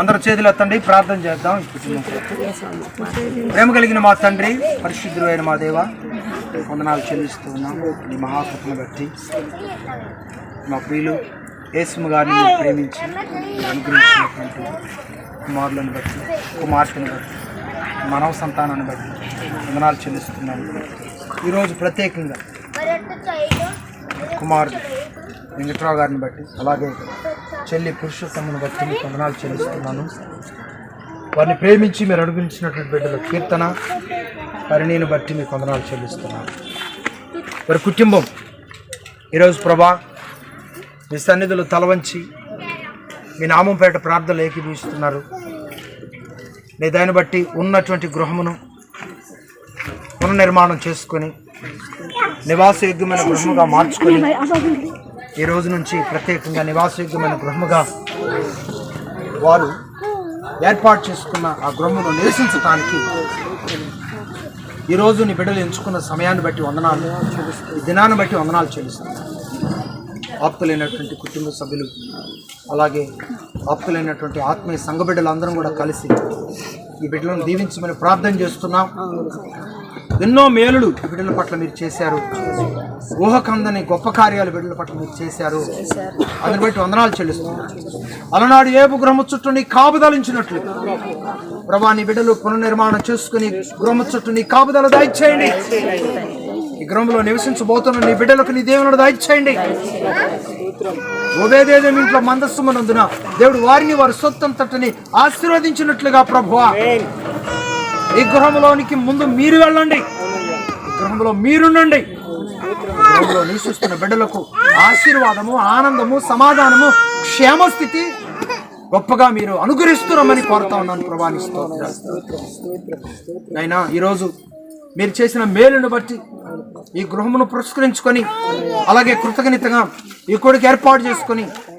అందరూ చేతులు ఎత్తండి, ప్రార్థన చేద్దాం. ప్రేమ కలిగిన మా తండ్రి, పరిశుద్ధుడు అయిన మా దేవ, వందనాలు చెల్లిస్తూ ఉన్నాం. ఈ మహాకృపను బట్టి మా ప్రియులు యేసు గారిని మీరు ప్రేమించి అనుగ్రహించినటువంటి కుమారులను బట్టి, కుమార్తెను బట్టి, మానవ సంతానాన్ని బట్టి వందనాలు చెల్లిస్తున్నాను. ఈరోజు ప్రత్యేకంగా కుమారుడు వెంకట్రావు గారిని బట్టి, అలాగే చెల్లి పురుషోత్తమును బట్టి మీకు వందనాలు చెల్లిస్తున్నాను. వారిని ప్రేమించి మీరు అనుగ్రహించినటువంటి బిడ్డలు కీర్తన పరిణీని బట్టి మీకు వందనాలు చెల్లిస్తున్నాను. వారి కుటుంబం ఈరోజు ప్రభా మీ సన్నిధులు తలవంచి మీ నామం పేట ప్రార్థనలు ఏకీభవిస్తున్నారు. నీ దాన్ని బట్టి ఉన్నటువంటి గృహమును పునర్నిర్మాణం చేసుకొని నివాసయోగ్యమైన గృహముగా మార్చుకొని ఈ రోజు నుంచి ప్రత్యేకంగా నివాసయోగ్యమైన గృహముగా వారు ఏర్పాటు చేసుకున్న ఆ గృహమును నివసించడానికి ఈరోజు నీ బిడ్డలు ఎంచుకున్న సమయాన్ని బట్టి వందనాలు, ఈ దినాన్ని బట్టి వందనాలు చెల్లిస్తున్నాను. ఆప్తులైనటువంటి కుటుంబ సభ్యులు, అలాగే ఆప్తులైనటువంటి ఆత్మీయ సంఘ బిడ్డలందరం కూడా కలిసి ఈ బిడ్డలను దీవించమని ప్రార్థన చేస్తున్నాం. ఎన్నో మేలులు ఈ బిడ్డల పట్ల మీరు చేశారు. ఊహకందని గొప్ప కార్యాలు బిడ్డల పట్ల మీరు చేశారు. అందుని బట్టి వందనాలు చెల్లిస్తున్నాను. అలనాడు ఏబు గృహము చుట్టూ నీ కాపుదలించినట్లు ప్రభా నీ బిడ్డలు పునర్నిర్మాణం చేసుకుని గృహము చుట్టూ నీ కాపుదలు దయచేయండి. ఈ గృహంలో నివసించబోతున్న నీ బిడ్డలకు నీ దేవుని దయచేయండి. ఓబేదేదోం ఇంట్లో మందస్సుమనందున దేవుడు వారిని వారి సొత్తంతటిని ఆశీర్వదించినట్లుగా ప్రభువా ఈ గృహంలోనికి ముందు మీరు వెళ్ళండి, ఈ గృహంలో మీరుండండి. గృహంలో నివసిస్తున్న బిడ్డలకు ఆశీర్వాదము, ఆనందము, సమాధానము, క్షేమస్థితి గొప్పగా మీరు అనుగ్రహిస్తున్నామని కోరుతా ఉన్నాను. ప్రభానిస్తూ అయినా ఈరోజు మీరు చేసిన మేలును బట్టి ఈ గృహమును పురస్కరించుకొని, అలాగే కృతజ్ఞతగా ఈ కొడుకు ఏర్పాటు చేసుకొని